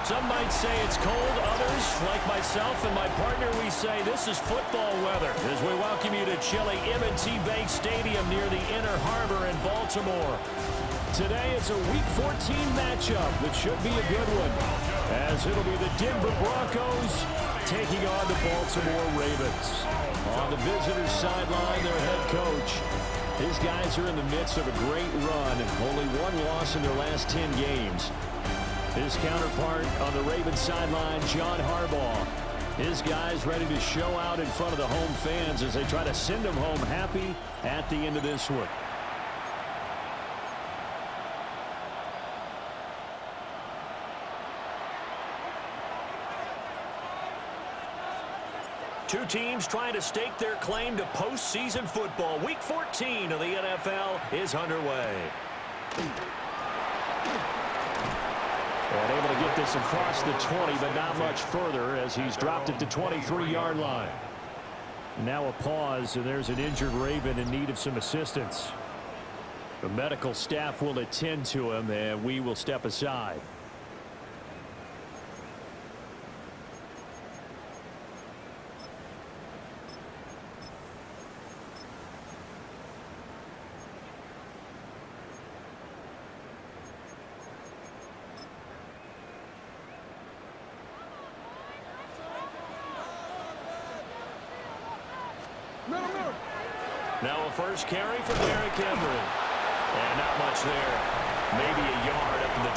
Some might say it's cold. Others, like myself and my partner, we say this is football weather as we welcome you to chilly M&T Bank Stadium near the Inner Harbor in Baltimore. Today it's a Week 14 matchup that should be a good one, as it'll be the Denver Broncos taking on the Baltimore Ravens. On the visitors' sideline, their head coach. His guys are in the midst of a great run, only one loss in their last 10 games. His counterpart on the Ravens sideline, John Harbaugh. His guys ready to show out in front of the home fans as they try to send them home happy at the end of this one. Two teams trying to stake their claim to postseason football. Week 14 of the NFL is underway. And able to get this across the 20, but not much further as he's dropped it to 23-yard line. Now a pause, and there's an injured Raven in need of some assistance. The medical staff will attend to him, and we will step aside. Now a first carry for Derrick Henry. And not much there. Maybe a yard up to the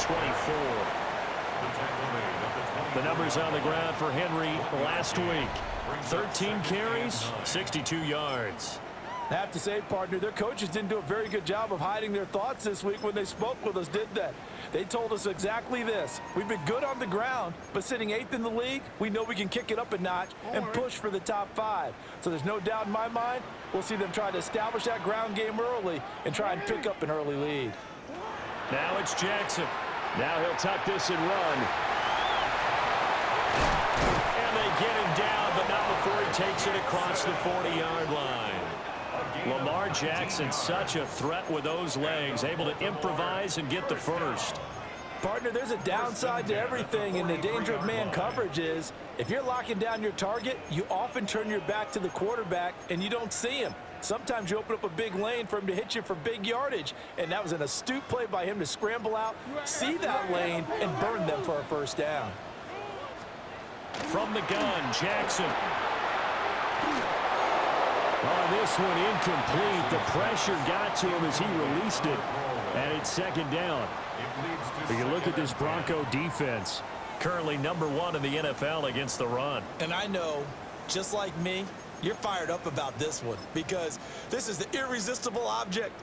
24. The numbers on the ground for Henry last week. 13 carries, 62 yards. I have to say, partner, their coaches didn't do a very good job of hiding their thoughts this week when they spoke with us, did they? They told us exactly this. We've been good on the ground, but sitting 8th in the league, we know we can kick it up a notch and push for the top 5. So there's no doubt in my mind, we'll see them try to establish that ground game early and try and pick up an early lead. Now it's Jackson. Now he'll tuck this and run. And they get him down, but not before he takes it across the 40-yard line. Lamar Jackson, such a threat with those legs, able to improvise and get the first. Partner, there's a downside to everything, and the danger of man coverage is if you're locking down your target, you often turn your back to the quarterback and you don't see him. Sometimes you open up a big lane for him to hit you for big yardage, and that was an astute play by him to scramble out, see that lane, and burn them for a first down. From the gun, Jackson. Oh, this one incomplete. The pressure got to him as he released it, and it's second down. You can look at this Bronco defense. Currently #1 in the NFL against the run. And I know, just like me, you're fired up about this one because this is the irresistible object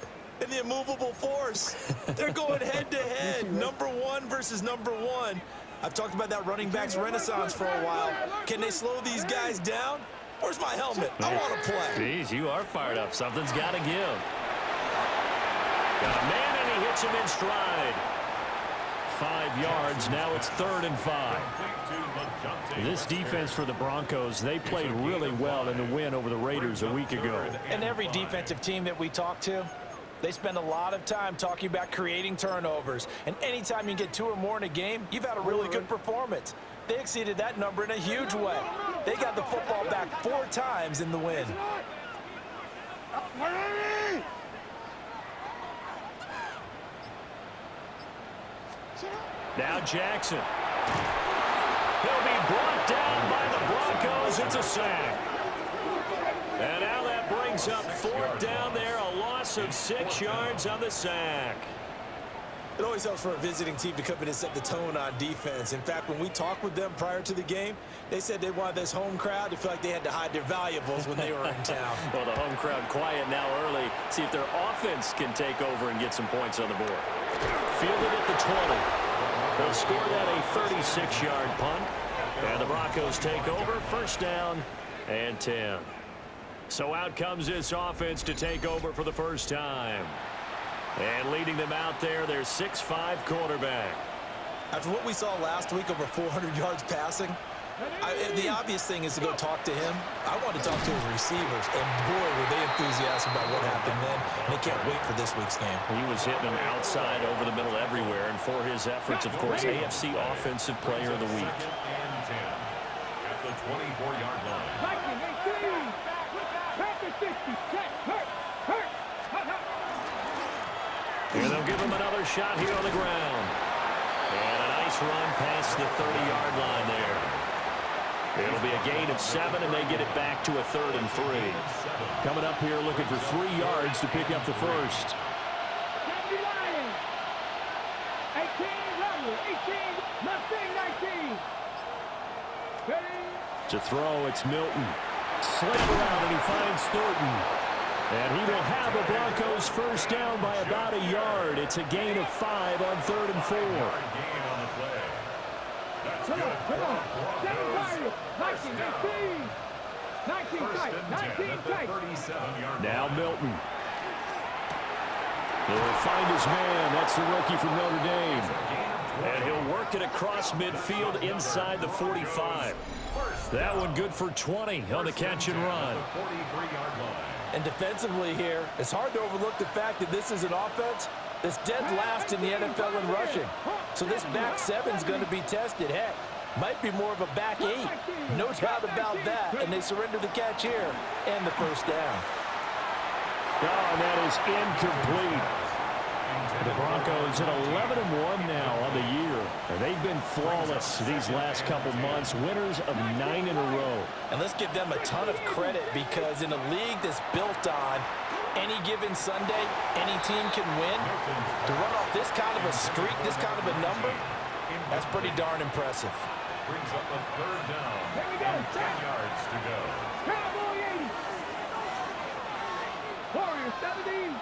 and the immovable force. They're going head-to-head, #1 versus #1. I've talked about that running backs renaissance for a while. Can they slow these guys down? Where's my helmet? I want to play. Jeez, you are fired up. Something's got to give. Got a man, and he hits him in stride. 5 yards. Now it's 3rd and 5. This defense for the Broncos, they played really well in the win over the Raiders a week ago. And every defensive team that we talk to, they spend a lot of time talking about creating turnovers. And anytime you get 2 or more in a game, you've had a really good performance. They exceeded that number in a huge way. They got the football back 4 times in the win. Now Jackson. He'll be brought down by the Broncos. It's a sack. And now that brings up 4th down there. A loss of 6 yards on the sack. It always helps for a visiting team to come in and set the tone on defense. In fact, when we talked with them prior to the game, they said they wanted this home crowd to feel like they had to hide their valuables when they were in town. Well, the home crowd quiet now early. See if their offense can take over and get some points on the board. Fielded at the 20. They'll score that a 36-yard punt. And the Broncos take over. 1st down and 10. So out comes this offense to take over for the first time. And leading them out there, their 6'5" quarterback. After what we saw last week, over 400 yards passing, the obvious thing is to go talk to him. I want to talk to his receivers, and boy, were they enthusiastic about what happened then. And they can't wait for this week's game. He was hitting them outside, over the middle, everywhere. and for his efforts, of course, AFC Offensive Player of the Week. At the 24-yard line. And they'll give him another shot here on the ground. And a nice run past the 30-yard line there. It'll be a gain of 7, and they get it back to a 3rd and 3. Coming up here looking for 3 yards to pick up the first. To throw, it's Milton. Slant around, and he finds Thornton. And he will have the Broncos first down by about a yard. It's a gain of 5 on 3rd and 4. Come on. 19 tight. Now Milton. He'll find his man. That's the rookie from Notre Dame. And he'll work it across midfield inside the 45. That one good for 20 on the catch and run. And defensively here, it's hard to overlook the fact that this is an offense that's dead last in the NFL in rushing. So this back 7's going to be tested. Heck, might be more of a back 8. No doubt about that. And they surrender the catch here and the first down. Oh, and that is incomplete. The Broncos at 11-1 now on the year. And they've been flawless these last couple months, winners of 9 in a row. And let's give them a ton of credit, because in a league that's built on any given Sunday, any team can win. To run off this kind of a streak, this kind of a number, that's pretty darn impressive. Brings up a 3rd down. And 10 yards to go. Cowboy 80. Warrior 70.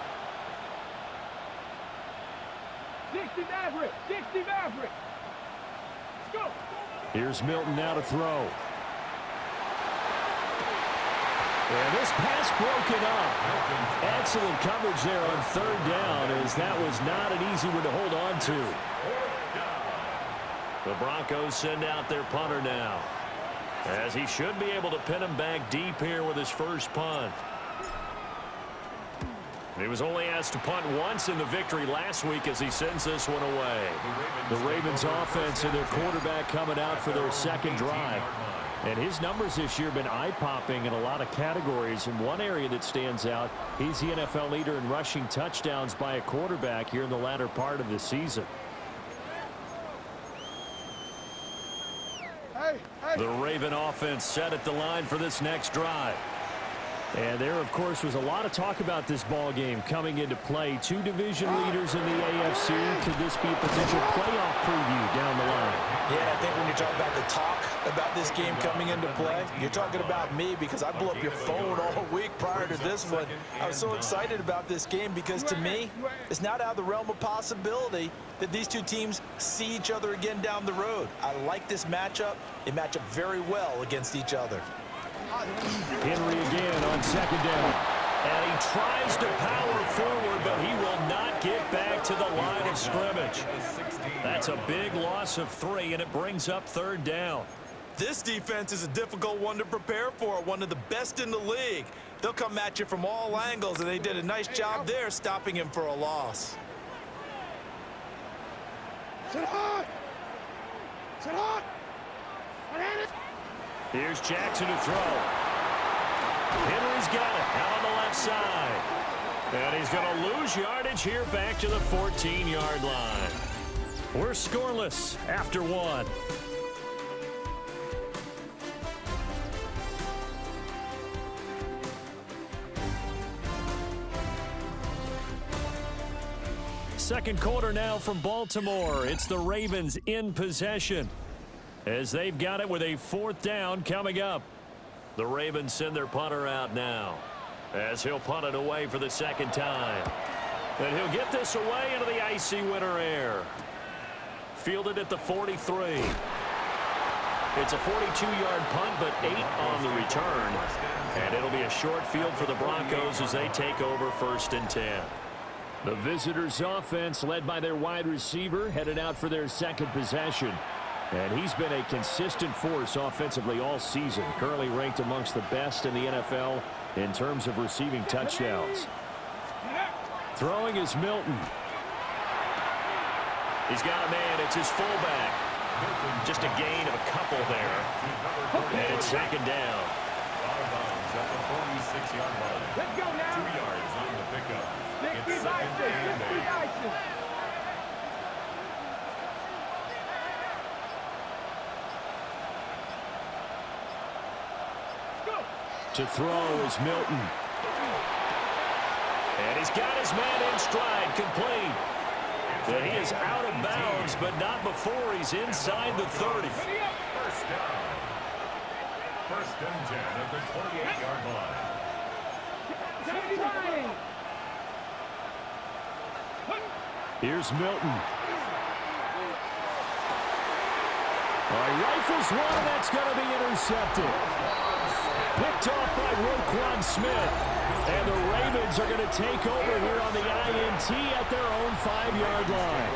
60 Maverick. 60 Maverick. Let's go. Here's Milton now to throw. And this pass broken up. Excellent coverage there on 3rd down, as that was not an easy one to hold on to. The Broncos send out their punter now, as he should be able to pin him back deep here with his first punt. He was only asked to punt once in the victory last week as he sends this one away. The Ravens offense and their quarterback coming out for their second drive. And his numbers this year have been eye-popping in a lot of categories. In one area that stands out, he's the NFL leader in rushing touchdowns by a quarterback here in the latter part of the season. The Raven offense set at the line for this next drive. And there, of course, was a lot of talk about this ball game coming into play. 2 division leaders in the AFC. Could this be a potential playoff preview down the line? Yeah, I think when you're talking about the talk about this game coming into play, you're talking about me, because I blew up your phone all week prior to this one. I was so excited about this game because, to me, it's not out of the realm of possibility that these two teams see each other again down the road. I like this matchup. They match up very well against each other. Henry again on 2nd down. And he tries to power forward, but he will not get back to the line of scrimmage. That's a big loss of 3, and it brings up 3rd down. This defense is a difficult one to prepare for, one of the best in the league. They'll come at you from all angles, and they did a nice job there stopping him for a loss. Sit hard. Sit hard. Here's Jackson to throw. Henry's got it out on the left side. And he's going to lose yardage here back to the 14-yard line. We're scoreless after 1. Second quarter now from Baltimore. It's the Ravens in possession, as they've got it with a 4th down coming up. The Ravens send their punter out now, as he'll punt it away for the 2nd time. And he'll get this away into the icy winter air. Fielded at the 43. It's a 42-yard punt, but 8 on the return. And it'll be a short field for the Broncos as they take over 1st and 10. The visitors' offense, led by their wide receiver, headed out for their 2nd possession. And he's been a consistent force offensively all season, currently ranked amongst the best in the NFL in terms of receiving touchdowns. Throwing is Milton. He's got a man. It's his fullback. Just a gain of a couple there. And it's second down. Out of bounds at the 46-yard line. Let's go now. 2 yards on the pickup. 60 It's second and 60 8. license. To throw is Milton. And he's got his man in stride, complete. But he is out of bounds, but not before he's inside the 30. First down. First and 10 at the 28-yard line. Here's Milton. He rifles one, and that's going to be intercepted. Picked off by Roquan Smith. And the Ravens are going to take over here on the INT at their own 5-yard line.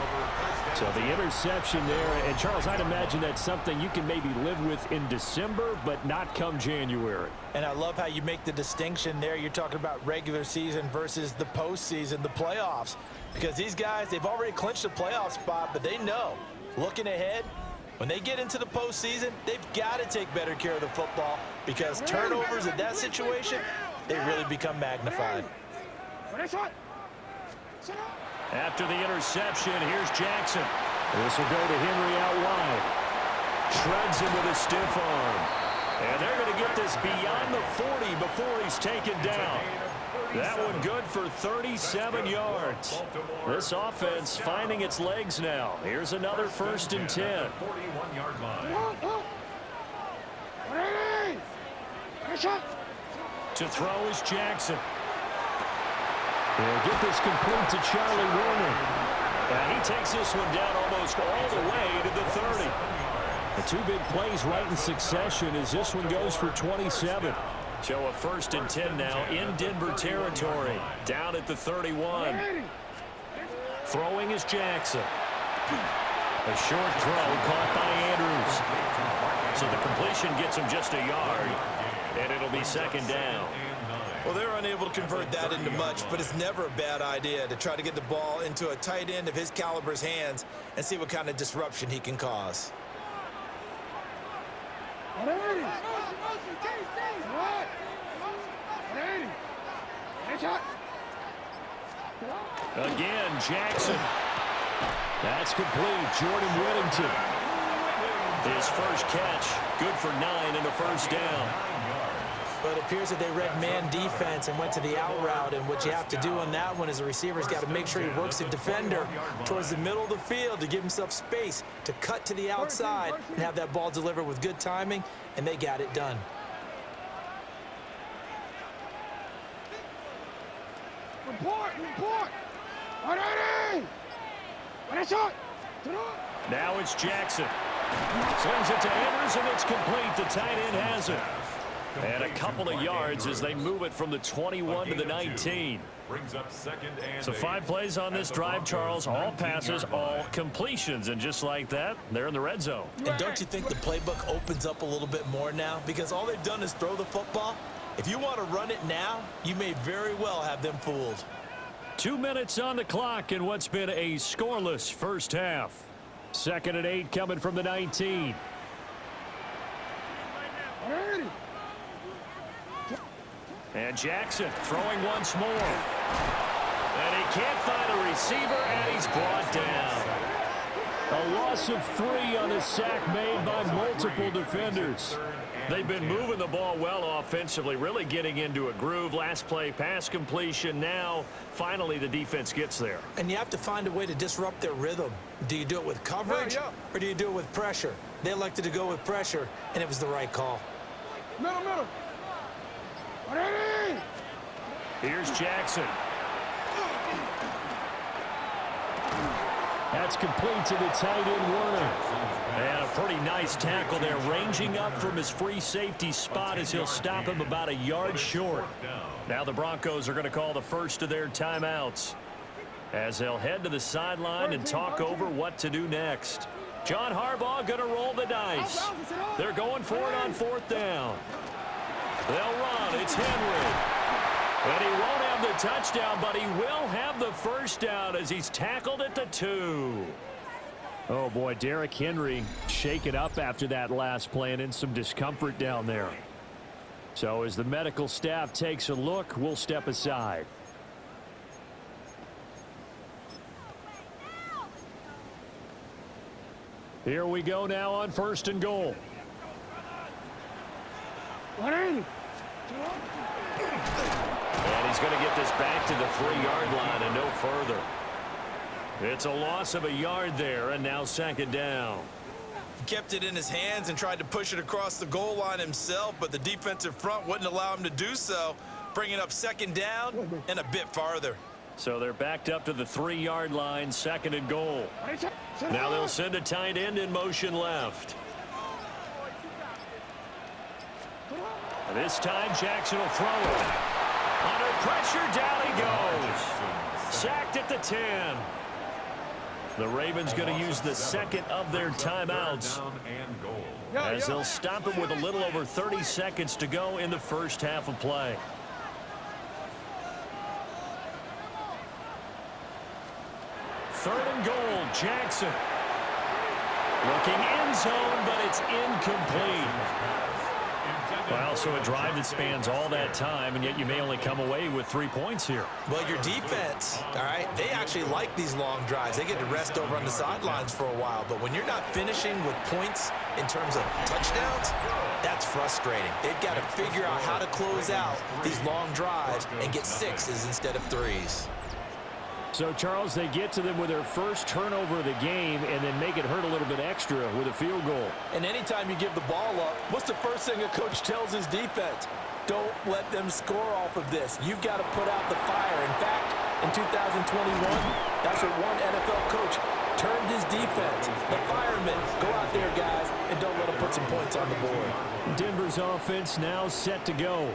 So the interception there. And, Charles, I'd imagine that's something you can maybe live with in December, but not come January. And I love how you make the distinction there. You're talking about regular season versus the postseason, the playoffs. Because these guys, they've already clinched a playoff spot, but they know, looking ahead, when they get into the postseason, they've got to take better care of the football because turnovers in that situation, they really become magnified. After the interception, here's Jackson. This will go to Henry out wide. Shreds him with a stiff arm. And they're going to get this beyond the 40 before he's taken down. That one good for 37 yards. This offense finding its legs now. Here's another first and 10. 41-yard line. To throw is Jackson. They'll get this complete to Charlie Warner. And he takes this one down almost all the way to the 30. The two big plays right in succession as this one goes for 27. So a first and 10 now in Denver territory. Down at the 31. Throwing is Jackson. A short throw caught by Andrews. So the completion gets him just a yard. And it'll be second down. Well, they're unable to convert that into much, but it's never a bad idea to try to get the ball into a tight end of his caliber's hands and see what kind of disruption he can cause. Again, Jackson. That's complete. Jordan Whittington. His first catch, good for 9 and a first down. But it appears that they read man defense and went to the out route, and what you have to do on that one is the receiver's got to make sure he works the defender towards the middle of the field to give himself space to cut to the outside and have that ball delivered with good timing, and they got it done. Report! Now it's Jackson. Sends it to Andrews, and it's complete. The tight end has it. And a couple of yards as they move it from the 21 to the 19. Brings up second and So 5 plays on this drive, Charles. All passes, all completions. And just like that, they're in the red zone. And don't you think the playbook opens up a little bit more now? Because all they've done is throw the football. If you want to run it now, you may very well have them fooled. 2 minutes on the clock in what's been a scoreless first half. Second and 8 coming from the 19. And Jackson throwing once more. And he can't find a receiver, and he's brought down. A loss of 3 on a sack made by multiple defenders. They've been moving the ball well offensively, really getting into a groove. Last play, pass completion. Now, finally, the defense gets there. And you have to find a way to disrupt their rhythm. Do you do it with coverage, or do you do it with pressure? They elected to go with pressure, and it was the right call. Middle. Here's Jackson. That's complete to the tight end, Warner. And a pretty nice tackle there, ranging up from his free safety spot as he'll stop him about a yard short. Now the Broncos are going to call the first of their timeouts as they'll head to the sideline and talk over what to do next. John Harbaugh going to roll the dice. They're going for it on 4th down. They'll run. It's Henry. And he won't have the touchdown, but he will have the first down as he's tackled at the 2. Oh, boy, Derrick Henry shaken up after that last play and in some discomfort down there. So as the medical staff takes a look, we'll step aside. Here we go now on 1st and goal. One. And he's going to get this back to the 3-yard line and no further. It's a loss of a yard there, and now 2nd down. He kept it in his hands and tried to push it across the goal line himself, but the defensive front wouldn't allow him to do so, bringing up 2nd down and a bit farther. So they're backed up to the 3-yard line, 2nd and goal. Now they'll send a tight end in motion left. This time Jackson will throw it. Under pressure, down he goes. Sacked at the 10. The Ravens going to use the 2nd of their timeouts as they'll stop him with a little over 30 seconds to go in the first half of play. Third and goal, Jackson. Looking end zone, but it's incomplete. Well, so a drive that spans all that time, and yet you may only come away with 3 points here. Well, your defense, all right, they actually like these long drives. They get to rest over on the sidelines for a while, but when you're not finishing with points in terms of touchdowns, that's frustrating. They've got to figure out how to close out these long drives and get 6s instead of 3s. So, Charles, they get to them with their first turnover of the game and then make it hurt a little bit extra with a field goal. And anytime you give the ball up, what's the first thing a coach tells his defense? Don't let them score off of this. You've got to put out the fire. In fact, in 2021, that's what one NFL coach termed his defense. The firemen. Go out there, guys, and don't let them put some points on the board. Denver's offense now set to go.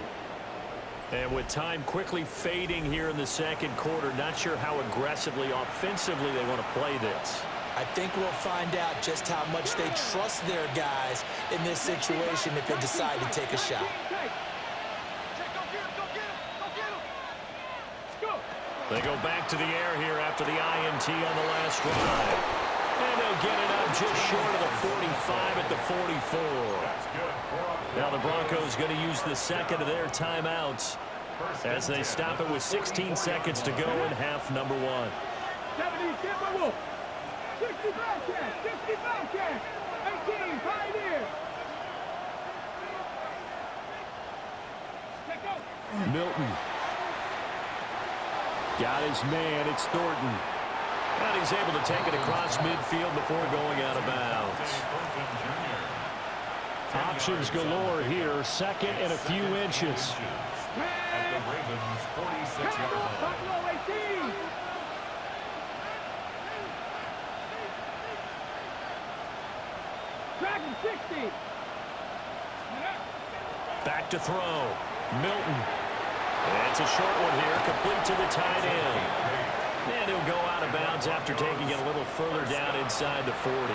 And with time quickly fading here in the 2nd quarter, not sure how aggressively, offensively they want to play this. I think we'll find out just how much they trust their guys in this situation if they decide to take a shot. They go back to the air here after the INT on the last drive. And they'll get it up just short of the 45 at the 44. Now the Broncos going to use the 2nd of their timeouts as they stop it with 16 seconds to go in half number 1. 18, Pioneer. Milton. Got his man. It's Thornton. And he's able to take it across midfield before going out of bounds. Options galore here. 2nd and a few inches. At the Ravens' 46-yard line. Dragon 60. Back to throw. Milton. It's a short one here, complete to the tight end. And he'll go out of bounds after taking it a little further down inside the 40.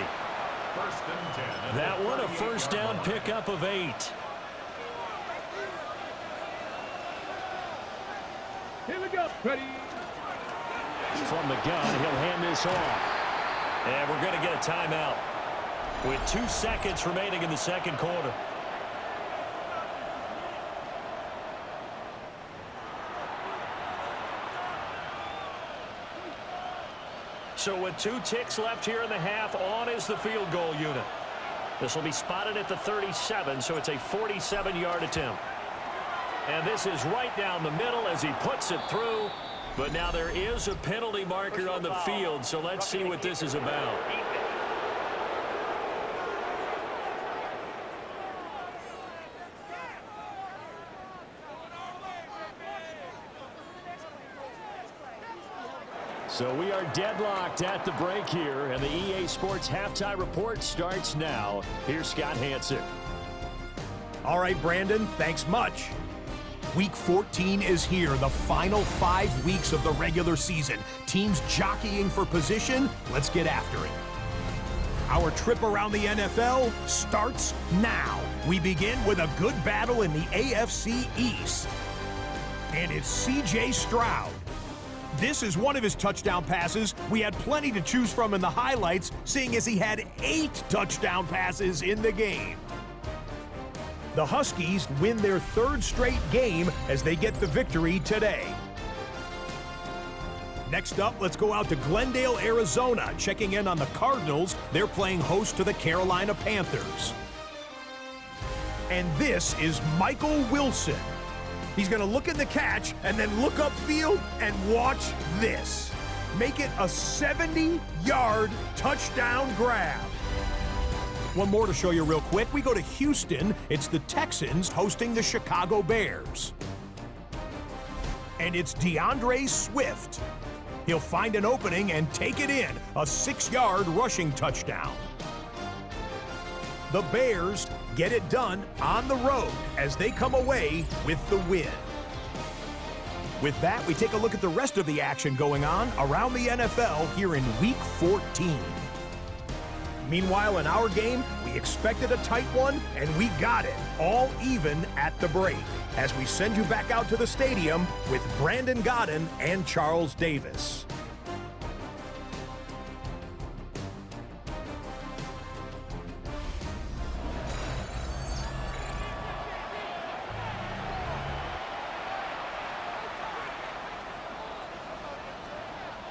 First and 10. That one a first down pickup of 8. Here we go. Ready. From the gun, he'll hand this off. And we're going to get a timeout with 2 seconds remaining in the 2nd quarter. So with 2 ticks left here in the half, on is the field goal unit. This will be spotted at the 37, so it's a 47-yard attempt. And this is right down the middle as he puts it through. But now there is a penalty marker on the field, so let's see what this is about. So we are deadlocked at the break here, and the EA Sports Halftime Report starts now. Here's Scott Hansen. All right, Brandon, thanks much. Week 14 is here, the final 5 weeks of the regular season. Teams jockeying for position. Let's get after it. Our trip around the NFL starts now. We begin with a good battle in the AFC East. And it's C.J. Stroud This is one of his touchdown passes. We had plenty to choose from in the highlights, seeing as he had 8 touchdown passes in the game. The Huskies win their 3rd straight game as they get the victory today. Next up, let's go out to Glendale, Arizona, checking in on the Cardinals. They're playing host to the Carolina Panthers. And this is Michael Wilson. He's going to look in the catch and then look upfield and watch this. Make it a 70-yard touchdown grab. One more to show you real quick. We go to Houston. It's the Texans hosting the Chicago Bears. And it's DeAndre Swift. He'll find an opening and take it in. A 6-yard rushing touchdown. The Bears get it done on the road as they come away with the win. With that, we take a look at the rest of the action going on around the NFL here in Week 14. Meanwhile, in our game, we expected a tight one, and we got it, all even at the break, as we send you back out to the stadium with Brandon Godden and Charles Davis.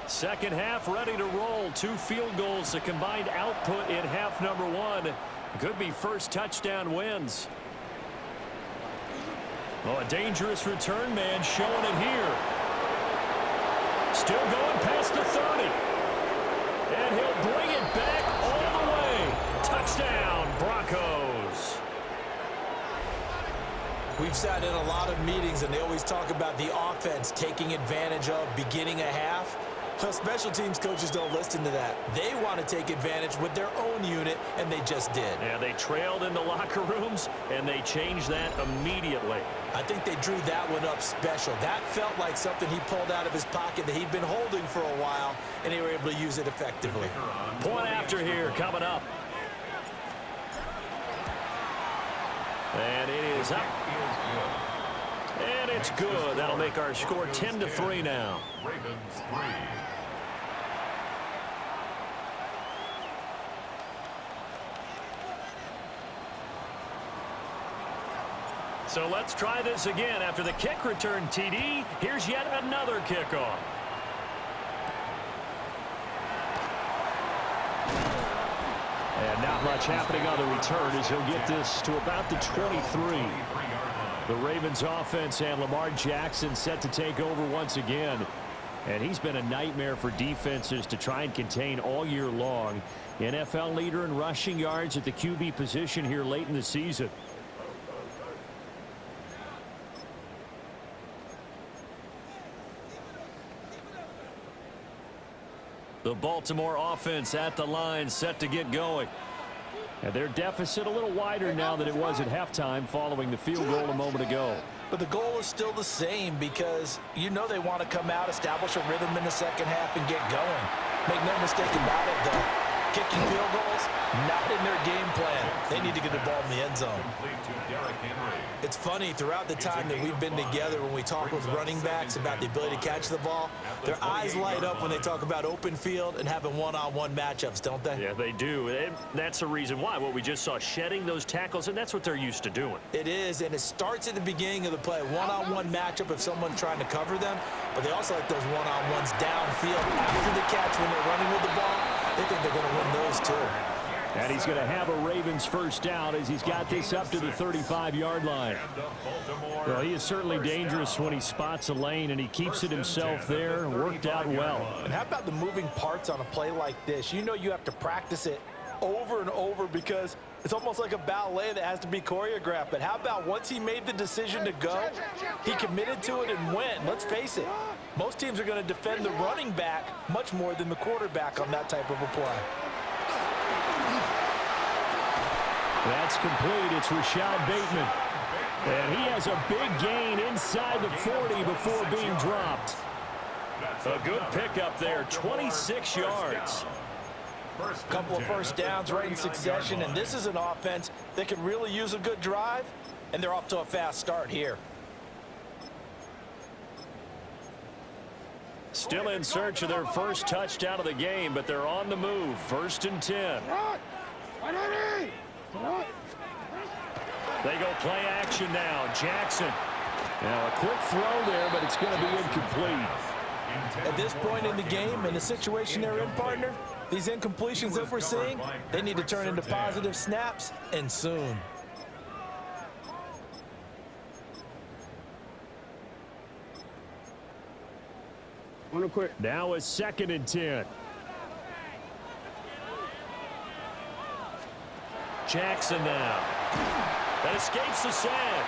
Second half ready to roll. 2 field goals, a combined output in half number 1. Could be first touchdown wins. Oh, a dangerous return man showing it here. Still going past the 30. And he'll bring it back all the way. Touchdown, Broncos. We've sat in a lot of meetings, and they always talk about the offense taking advantage of beginning a half. So special teams coaches don't listen to that. They want to take advantage with their own unit, and they just did. Yeah, they trailed in the locker rooms, and they changed that immediately. I think they drew that one up special. That felt like something he pulled out of his pocket that he'd been holding for a while, and they were able to use it effectively. Point after here coming up. And it is up. And it's good. That'll make our score 10-3 now. Ravens 3. So let's try this again. After the kick return TD, here's yet another kickoff. And not much happening on the return as he'll get this to about the 23. The Ravens offense and Lamar Jackson set to take over once again. And he's been a nightmare for defenses to try and contain all year long. NFL leader in rushing yards at the QB position here late in the season. The Baltimore offense at the line, set to get going. And their deficit a little wider now than it was at halftime following the field goal a moment ago. But the goal is still the same because you know they want to come out, establish a rhythm in the second half, and get going. Make no mistake about it, though. Kicking field goals, not in their game plan. They need to get the ball in the end zone. It's funny, throughout the time that we've been together, when we talk with running backs about the ability to catch the ball, their eyes light up when they talk about open field and having one-on-one matchups, don't they? Yeah, they do. And that's the reason why. What we just saw, shedding those tackles, and that's what they're used to doing. It is, and it starts at the beginning of the play. One-on-one matchup if someone's trying to cover them, but they also like those one-on-ones downfield after the catch when they're running with the ball. They think they're going to win those too. And he's going to have a Ravens first down as he's got this up to the 35-yard line. Well, he is certainly dangerous when he spots a lane, and he keeps it himself there. Worked out well. And how about the moving parts on a play like this? You know you have to practice it over and over because it's almost like a ballet that has to be choreographed. But how about once he made the decision to go, he committed to it and went. Let's face it, most teams are going to defend the running back much more than the quarterback on that type of a play. That's complete. It's Rashad Bateman. And he has a big gain inside the 40 before being dropped. A good pickup there, 26 yards. A couple of first downs right in succession, and this is an offense that can really use a good drive, and they're off to a fast start here. Still in search of their first touchdown of the game, but they're on the move. 1st and 10. They go play action now. Jackson. Now a quick throw there, but it's going to be incomplete. At this point in the game, in the situation they're in, partner, these incompletions that we're seeing, they need to turn into positive snaps, and soon. Now a 2nd and 10. Jackson now. That escapes the sack.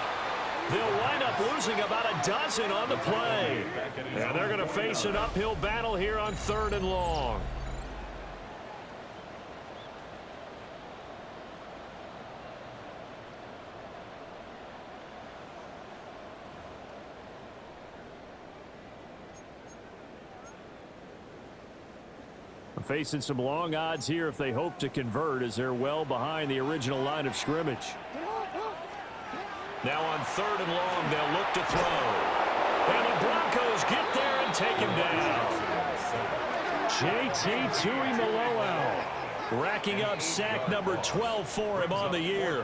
They'll wind up losing about a dozen on the play. And they're going to face an uphill battle here on 3rd and long. Facing some long odds here if they hope to convert, as they're well behind the original line of scrimmage. Now on 3rd and long, they'll look to throw. And the Broncos get there and take him down. JT Tuimoloau racking up sack number 12 for him on the year.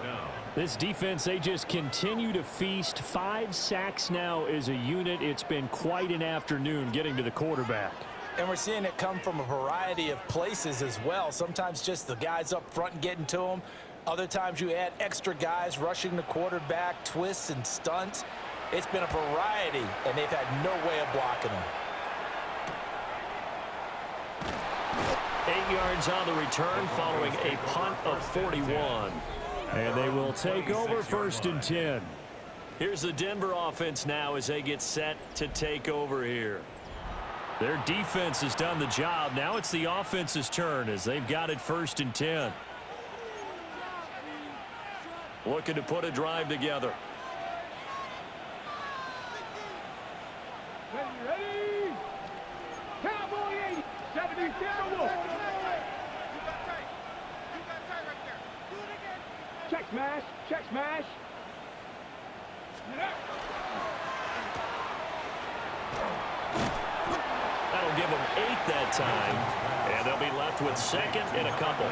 This defense, they just continue to feast. 5 sacks now as a unit. It's been quite an afternoon getting to the quarterback. And we're seeing it come from a variety of places as well. Sometimes just the guys up front and getting to them. Other times you add extra guys rushing the quarterback, twists and stunts. It's been a variety, and they've had no way of blocking them. 8 yards on the return following a punt of 41. And they will take over 1st and 10. Here's the Denver offense now as they get set to take over here. Their defense has done the job. Now it's the offense's turn as they've got it 1st and 10. Looking to put a drive together. Ready? Cowboy 80, 70, Timberwolf. Check smash, check smash. That'll give them 8 that time, and they'll be left with 2nd and a couple.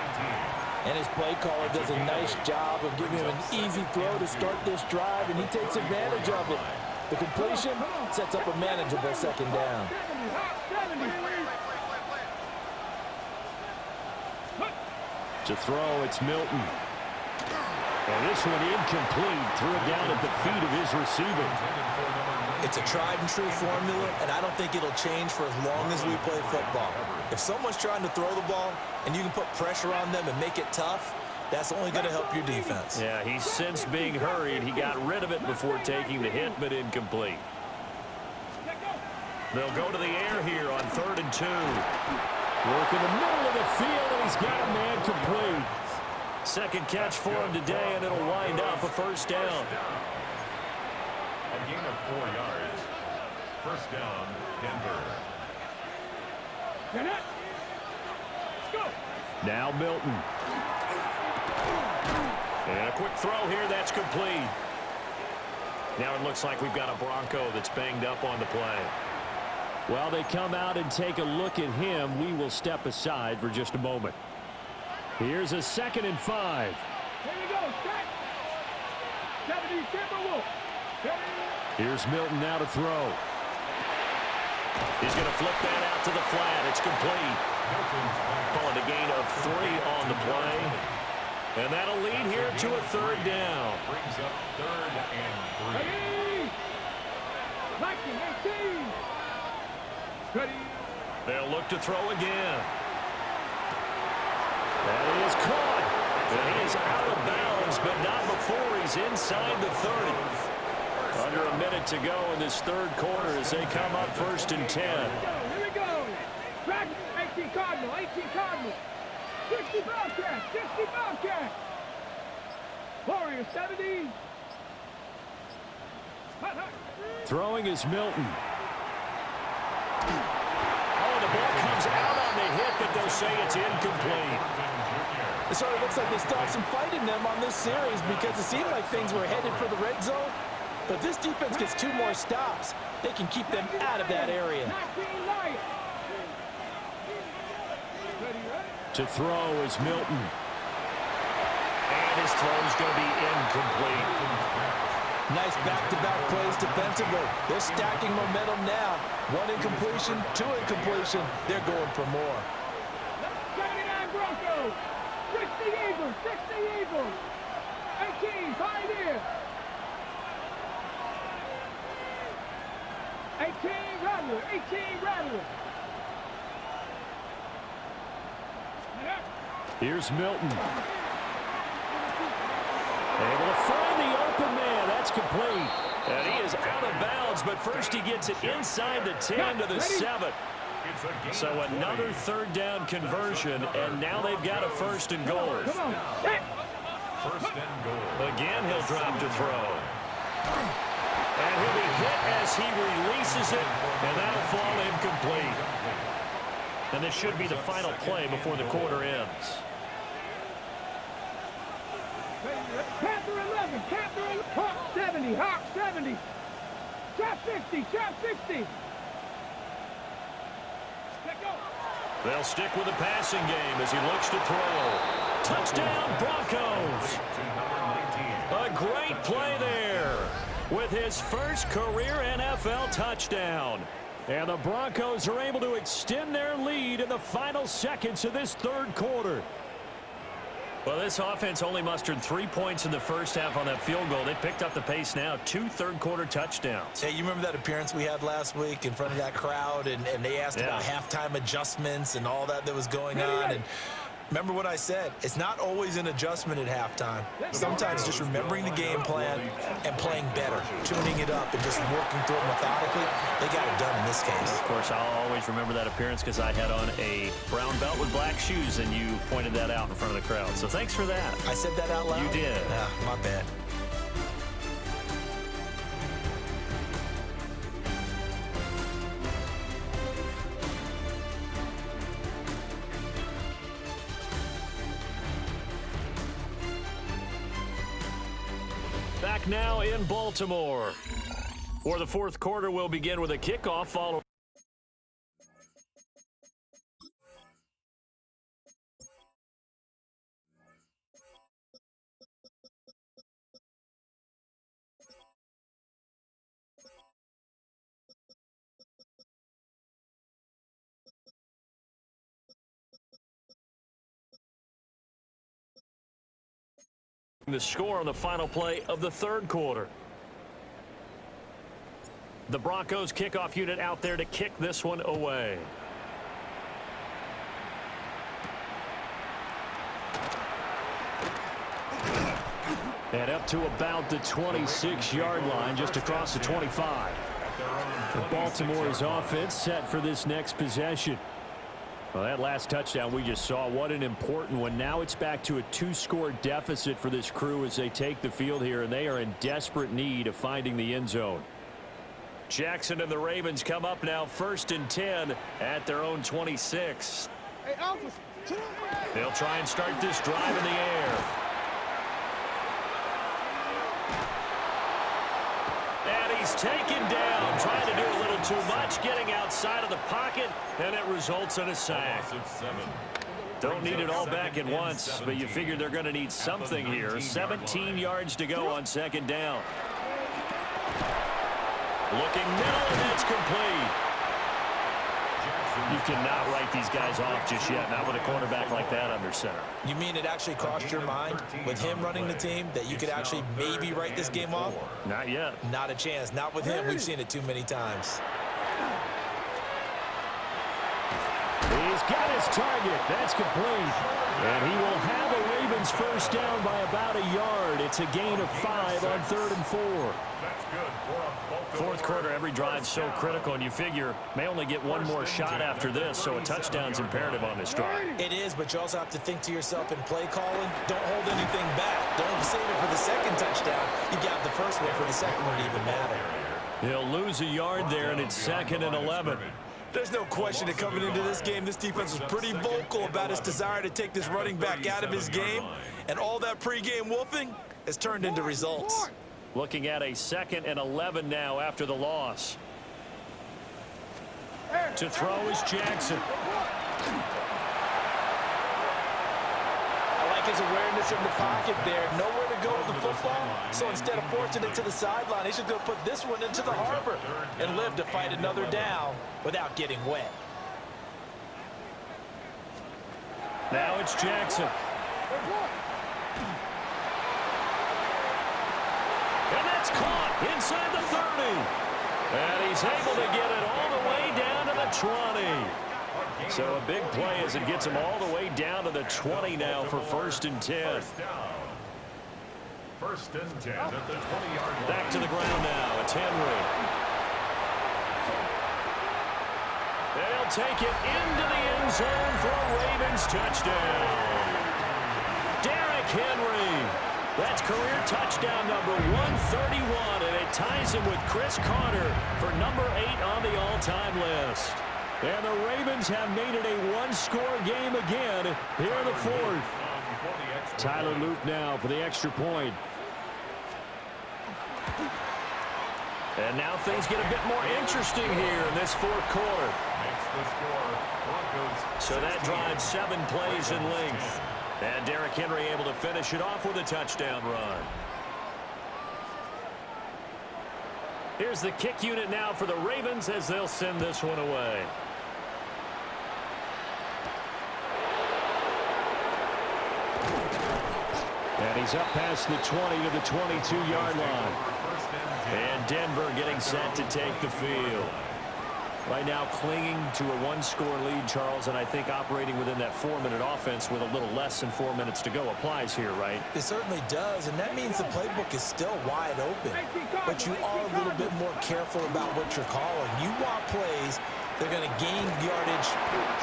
And his play caller does a nice job of giving him an easy throw to start this drive, and he takes advantage of it. The completion sets up a manageable 2nd down. To throw, it's Milton. And this one incomplete. Threw it down at the feet of his receiver. It's a tried and true formula, and I don't think it'll change for as long as we play football. If someone's trying to throw the ball and you can put pressure on them and make it tough, that's only going to help your defense. Yeah, he's since being hurried. He got rid of it before taking the hit, but incomplete. They'll go to the air here on 3rd and 2. Work in the middle of the field, and he's got a man complete. 2nd catch for him today, and it'll wind up a 1st down. A gain of 4 yards. 1st down, Denver. Let's go. Now Milton. And a quick throw here, that's complete. Now it looks like we've got a Bronco that's banged up on the play. While they come out and take a look at him, we will step aside for just a moment. Here's a 2nd and 5. Here we go. Set. 70, Timberwolf. Here's Milton now to throw. He's going to flip that out to the flat. It's complete. Calling a gain of 3 on the play. And that'll lead here to a 3rd down. Brings up 3rd and 3. Ready? 19, 18. Ready? They'll look to throw again. That is caught. And he is out of bounds, but not before he's inside the 30. Under a minute to go in this 3rd quarter as they come up 1st and 10. Here we go. Track 18 Cardinal, 18 Cardinal. 60 Bobcat, 60 Bobcat. Warrior 70. Throwing is Milton. Oh, the ball comes out on the hit, but they'll say it's incomplete. It sort of looks like they still have some fight in them on this series because it seemed like things were headed for the red zone. But if this defense gets 2 more stops, they can keep them out of that area. To throw is Milton. And his throw is going to be incomplete. Nice back-to-back plays defensively. They're stacking momentum now. 1 incompletion, 2 incompletion. They're going for more. 79 Broncos. 60 Eagles. 60 Eagles. 18 Pioneers. 18 Rattler. 18 Rattler. Here's Milton. Able to find the open man. That's complete. And he is out of bounds, but first he gets it inside the 10 to the 7. So another 3rd down conversion, and now they've got a 1st and goal. First and goal. Again, he'll drop to throw. And he'll be hit as he releases it, and that'll fall incomplete. And this should be the final play before the quarter ends. Panther 11, Panther 11, Hawk 70, Hawk 70. Trap 60, Trap 60. They'll stick with the passing game as he looks to throw. Touchdown, Broncos. A great play there with his first career NFL touchdown. And the Broncos are able to extend their lead in the final seconds of this 3rd quarter. Well, this offense only mustered 3 points in the first half on that field goal. They picked up the pace now. 2 3rd-quarter touchdowns. Hey, you remember that appearance we had last week in front of that crowd, and they asked about halftime adjustments and all that was going on, and remember what I said? It's not always an adjustment at halftime. Sometimes just remembering the game plan and playing better, tuning it up and just working through it methodically. They got it done in this case. Of course, I'll always remember that appearance because I had on a brown belt with black shoes, and you pointed that out in front of the crowd. So thanks for that. I said that out loud? You did. My bad. Back now in Baltimore. For the 4th quarter, we'll begin with a kickoff followed. The score on the final play of the 3rd quarter. The Broncos kickoff unit out there to kick this one away. And up to about the 26-yard line, just across the 25. Baltimore's offense set for this next possession. Well, that last touchdown we just saw, what an important one. Now it's back to a 2-score deficit for this crew as they take the field here, and they are in desperate need of finding the end zone. Jackson and the Ravens come up now 1st and 10 at their own 26. They'll try and start this drive in the air. And he's taken down, trying to do a little too much, getting outside of the pocket, and it results in a sack. Don't need it all back at once, but you figure they're going to need something here. 17 yards to go on 2nd down. Looking middle, and that's complete. You cannot write these guys off just yet, not with a quarterback like that under center. You mean it actually crossed your mind with him running the team that you could actually maybe write this game off? Not yet. Not a chance. Not with him. We've seen it too many times. He's got his target. That's complete. And he will have a Ravens 1st down by about a yard. It's a gain of 5 on 3rd and 4. That's good for a 4th quarter, every drive's so critical, and you figure may only get one more shot after this, so a touchdown's imperative on this drive. It is, but you also have to think to yourself in play calling, don't hold anything back. Don't save it for the 2nd touchdown. You got the 1st one for the 2nd one to even matter. He'll lose a yard there, and it's 2nd and 11. There's no question that coming into this game, this defense was pretty vocal about its desire to take this running back out of his game, and all that pregame wolfing has turned into results. Looking at a 2nd and 11 now after the loss. To throw is Jackson. I like his awareness in the pocket there. Nowhere to go with the football. So instead of forcing it to the sideline, he's just going to put this one into the harbor and live to fight another down without getting wet. Now it's Jackson. And that's caught inside the 30. And he's able to get it all the way down to the 20. So a big play as it gets him all the way down to the 20 now for 1st and 10. First and 10 at the 20-yard line. Back to the ground now. It's Henry. They'll take it into the end zone for a Ravens touchdown. Derrick Henry. That's career touchdown number 131, and it ties him with Chris Carter for number 8 on the all-time list. And the Ravens have made it a one-score game again here in the 4th. Tyler Luke now for the extra point. And now things get a bit more interesting here in this 4th quarter. So that drives 7 plays in length. And Derrick Henry able to finish it off with a touchdown run. Here's the kick unit now for the Ravens as they'll send this one away. And he's up past the 20 to the 22-yard line. And Denver getting set to take the field. Right now clinging to a one-score lead, Charles, and I think operating within that 4-minute offense with a little less than 4 minutes to go applies here, right? It certainly does, and that means the playbook is still wide open. But you are a little bit more careful about what you're calling. You want plays that are going to gain yardage,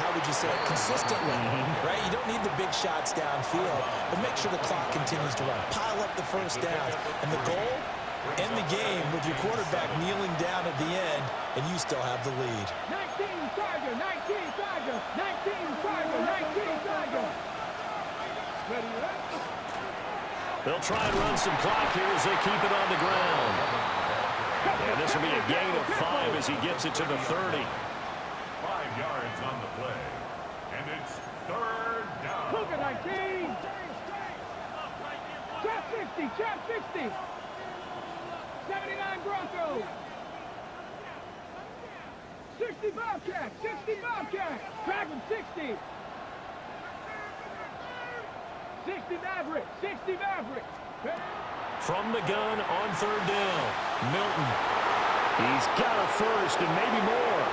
how would you say it, consistently, right? You don't need the big shots downfield, but make sure the clock continues to run. Pile up the first downs, and the goal, end the game with your quarterback kneeling down at the end, and you still have the lead. 19 Tiger, 19 Tiger, 19 Tiger, 19 Tiger. Ready, right? They'll try and run some clock here as they keep it on the ground. And this will be a gain of 5 as he gets it to the 30. 5 yards on the play. And it's 3rd down. Look at 19. Trap 60, trap 60. 79 Broncos. 60 Bobcats, 60 Bobcats. Track him 60. 60 Mavericks, 60 Mavericks. From the gun on 3rd down. Milton. He's got a first and maybe more.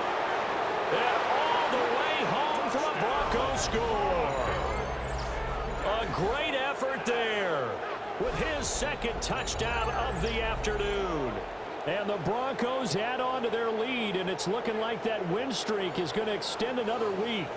And all the way home for a Broncos score. A great effort there with his 2nd touchdown of the afternoon. And the Broncos add on to their lead, and it's looking like that win streak is going to extend another week.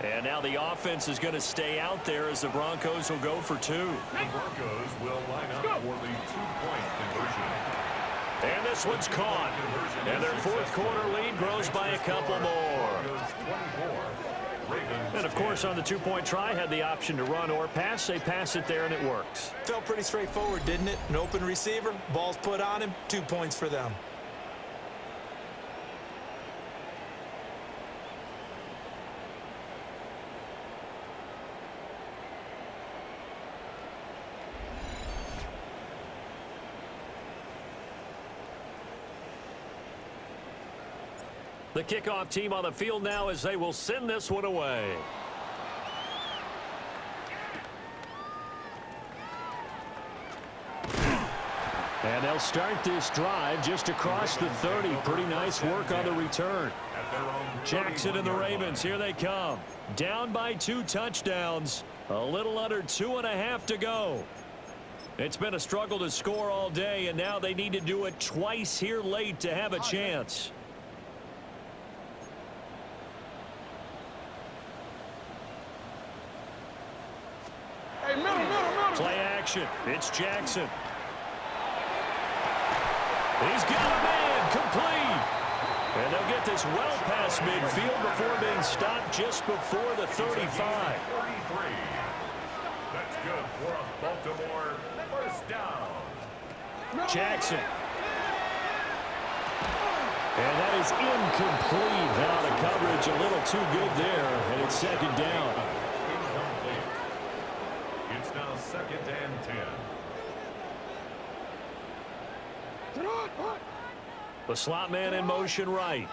And now the offense is going to stay out there as the Broncos will go for 2. The Broncos will line up for the 2-point conversion. And this one's caught. And their 4th quarter lead grows by a couple more. And, of course, on the 2-point try, had the option to run or pass. They pass it there, and it works. Felt pretty straightforward, didn't it? An open receiver, ball's put on him, 2 points for them. The kickoff team on the field now as they will send this one away. And they'll start this drive just across the 30. Pretty nice work on the return. Jackson and the Ravens, here they come. Down by 2 touchdowns. A little under 2.5 to go. It's been a struggle to score all day, and now they need to do it twice here late to have a chance. Play action. It's Jackson. He's got a man. complete. And they'll get this well past midfield before being stopped just before the 35. 33. That's good for a Baltimore first down. Jackson. And that is incomplete. Out of coverage, a little too good there, and it's second down. Incomplete. It's now second and 10. The slot man in motion right.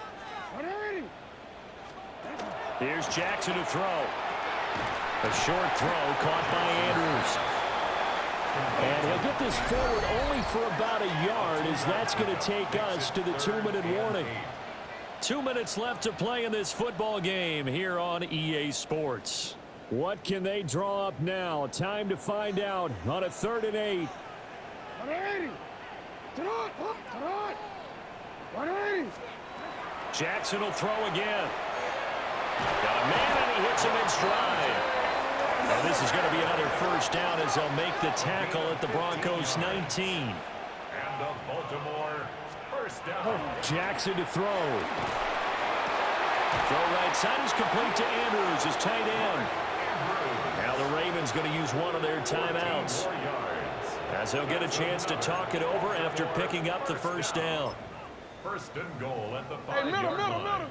Here's Jackson to throw. A short throw caught by Andrews. And he'll get this forward only for about a yard, as that's going to take us to the 2-minute warning. 2 minutes left to play in this football game here on EA Sports. What can they draw up now? Time to find out on a 3rd and 8. Jackson will throw again. Got a man, and he hits him in stride. And this is going to be another first down as they'll make the tackle at the Broncos 19. And the Baltimore first down. Jackson to throw. Throw right side is complete to Andrews, his tight end. Now the Ravens going to use one of their timeouts, as they'll get a chance to talk it over after picking up the first down. First and goal at the 5-yard line.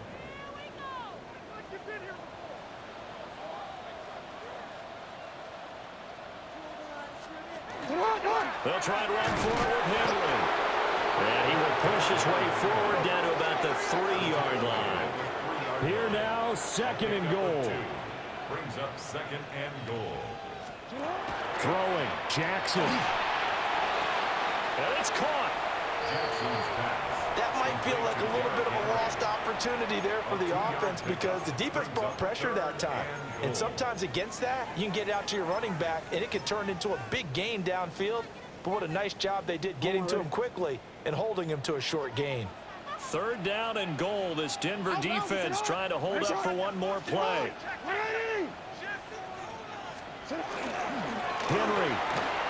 They'll try and run forward with Henry. And he will push his way forward down to about the 3-yard line. Here now, second and goal. Brings up second and goal. Throwing, Jackson. And it's caught. Jackson's pass. That might feel like a little bit of a lost opportunity there for the offense, because the defense brought pressure that time. And sometimes against that, you can get out to your running back, and it can turn into a big gain downfield. But what a nice job they did getting to him quickly and holding him to a short gain. 3rd down and goal. This Denver defense trying to hold up for one more play. Henry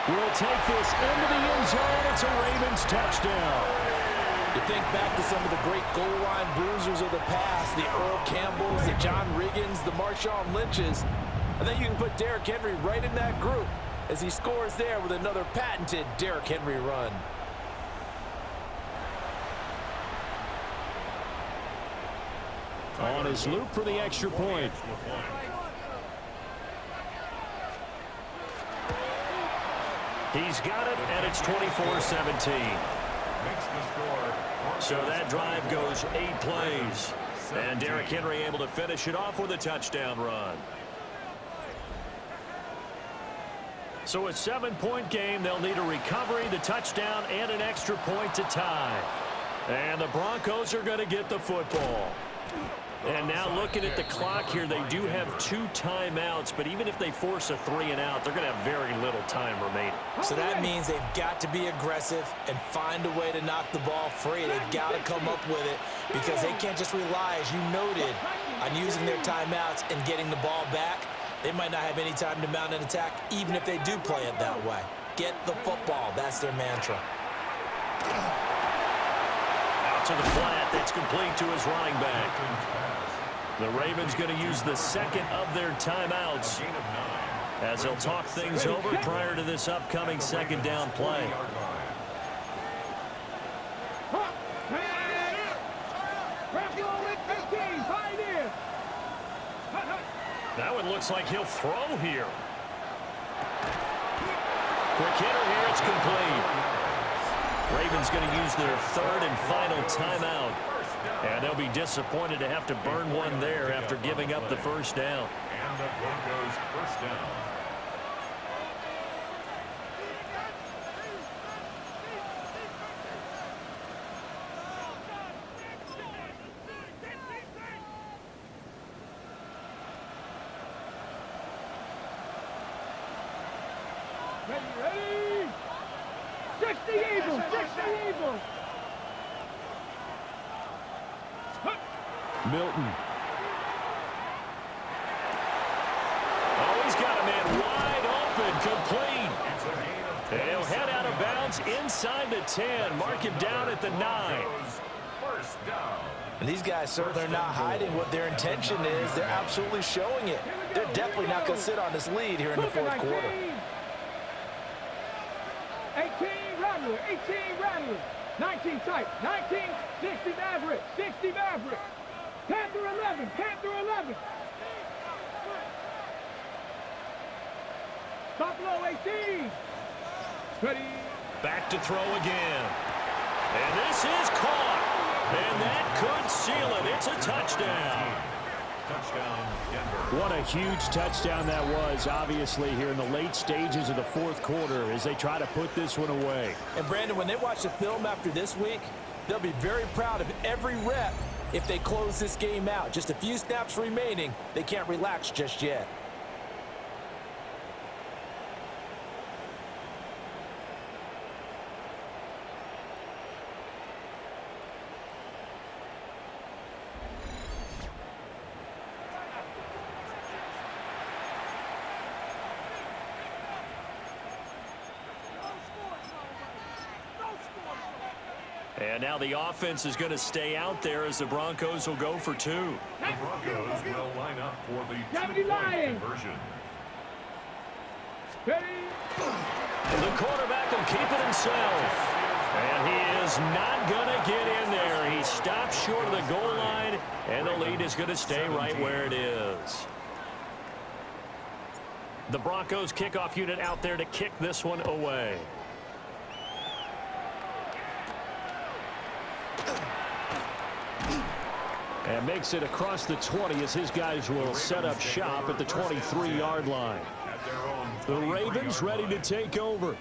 will take this into the end zone. It's a Ravens touchdown. You think back to some of the great goal line bruisers of the past, the Earl Campbells, the John Riggins, the Marshawn Lynches. I think you can put Derrick Henry right in that group as he scores there with another patented Derrick Henry run. On his loop for the extra point. He's got it, and it's 24-17. So that drive goes 8 plays. And Derrick Henry able to finish it off with a touchdown run. So a 7-point game. They'll need a recovery, the touchdown, and an extra point to tie. And the Broncos are going to get the football. And now looking at the clock here, they do have 2 timeouts, but even if they force a 3-and-out, they're going to have very little time remaining. So that means they've got to be aggressive and find a way to knock the ball free. They've got to come up with it, because they can't just rely, as you noted, on using their timeouts and getting the ball back. They might not have any time to mount an attack, even if they do play it that way. Get the football. That's their mantra. Out to the flat. That's complete to his running back. The Ravens going to use the second of their timeouts as they'll talk things over prior to this upcoming second down play. That one looks like he'll throw here. Quick hitter here. It's complete. Ravens going to use their 3rd and final timeout. And they'll be disappointed to have to burn one there after giving up the first down. And the Broncos first down. Ready? 60 Eagles! 60 Eagles! Milton. Oh, he's got a man wide open, complete. And he'll head out of bounds inside the 10. Mark it down at the 9. First down. And these guys certainly are not hiding what their intention is. They're absolutely showing it. They're definitely not going to sit on this lead here in the fourth quarter. 18 Rattler, 18 Rattler, 19 tight, 19, 60 Maverick, 60 Maverick, Panther 11, Panther 11. Buffalo 18. Ready. Back to throw again. And this is caught. And that could seal it. It's a touchdown. Touchdown, Denver. What a huge touchdown that was, obviously, here in the late stages of the fourth quarter as they try to put this one away. And, Brandon, when they watch the film after this week, they'll be very proud of every rep if they close this game out. Just a few snaps remaining. They can't relax just yet. And now the offense is going to stay out there as the Broncos will go for two. The Broncos will line up for the Gravity two-point line. conversion. Ready. The quarterback will keep it himself. And he is not going to get in there. He stops short of the goal line, and the lead is going to stay right where it is. The Broncos kickoff unit out there to kick this one away. And makes it across the 20 as his guys will set up shop at the 23-yard line. The Ravens ready to take over.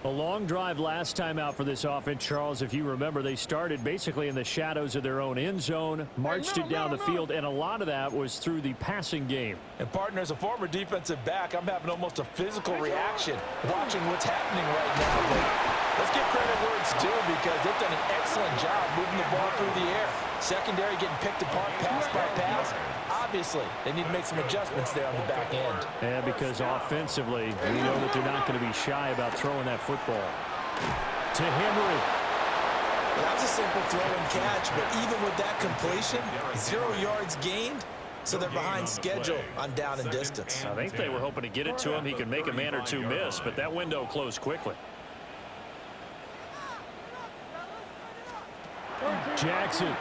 A long drive last time out for this offense, Charles. If you remember, they started basically in the shadows of their own end zone, marched it down the field, and a lot of that was through the passing game. And, partner, as a former defensive back, I'm having almost a physical reaction watching what's happening right now. But let's give credit where it's due because they've done an excellent job moving the ball through the air. Secondary getting picked apart pass by pass. Obviously, they need to make some adjustments there on the back end. And because offensively, we know that they're not going to be shy about throwing that football. To Henry. That was a simple throw and catch, but even with that completion, 0 yards gained, so they're behind schedule on down and distance. I think they were hoping to get it to him. He could make a man or two miss, but that window closed quickly. Jackson.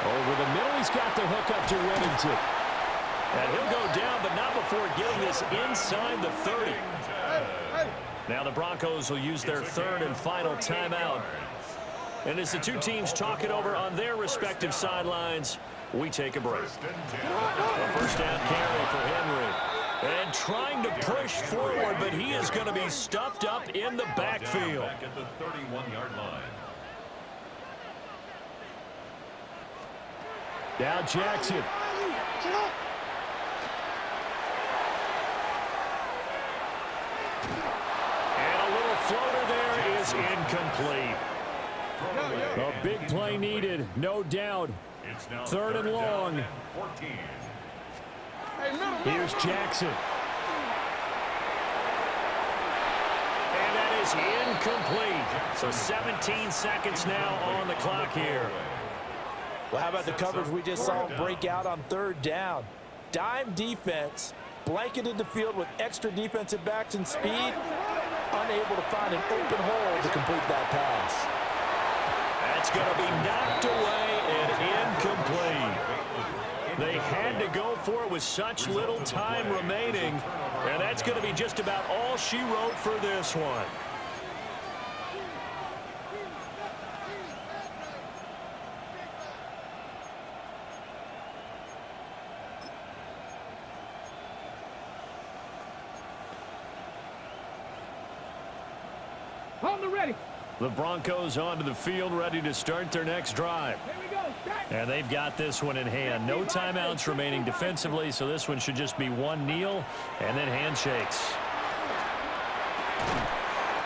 Over the middle, he's got the hook up to Whittington. And he'll go down, but not before getting this inside the 30. Now the Broncos will use their third and final timeout. And as the two teams talk it over on their respective sidelines, we take a break. A first down carry for Henry. And trying to push forward, but he is going to be stuffed up in the backfield. Back at the 31-yard line. Now Jackson. And a little floater there is incomplete. A big play needed, no doubt. It's now Third and long. 14. Here's Jackson. And that is incomplete. So 17 seconds now on the clock here. Well, how about the coverage we just saw break out on third down? Dime defense, blanketed the field with extra defensive backs and speed, unable to find an open hole to complete that pass. That's going to be knocked away and incomplete. They had to go for it with such little time remaining, and that's going to be just about all she wrote for this one. On the ready. The Broncos onto the field, ready to start their next drive. Here we go. Start. And they've got this one in hand. No timeouts remaining defensively, so this one should just be one kneel and then handshakes.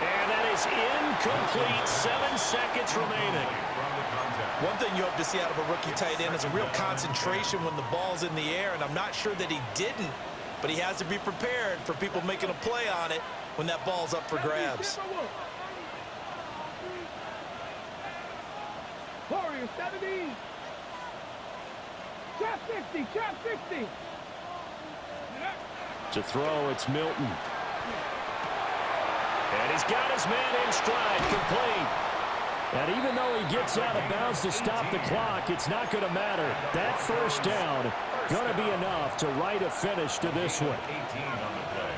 And that is incomplete. 7 seconds remaining. One thing you hope to see out of a rookie tight end is a real concentration when the ball's in the air, and I'm not sure that he didn't, but he has to be prepared for people making a play on it when that ball's up for grabs. Warrior 70. Trap 60, trap 60. To throw, it's Milton. And he's got his man in stride, complete. And even though he gets out of bounds to stop the clock, it's not going to matter. That first down going to be enough to write a finish to this one. 18 on the play.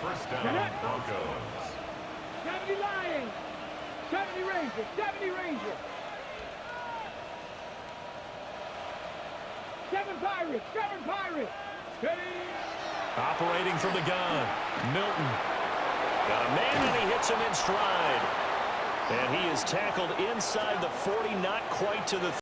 First down, Broncos. 70 Lions. 70 Rangers. 70 Rangers. 7 Pirates. 7 Pirates. Ready. Operating from the gun, Milton. Got a man, and he hits him in stride. And he is tackled inside the 40, not quite to the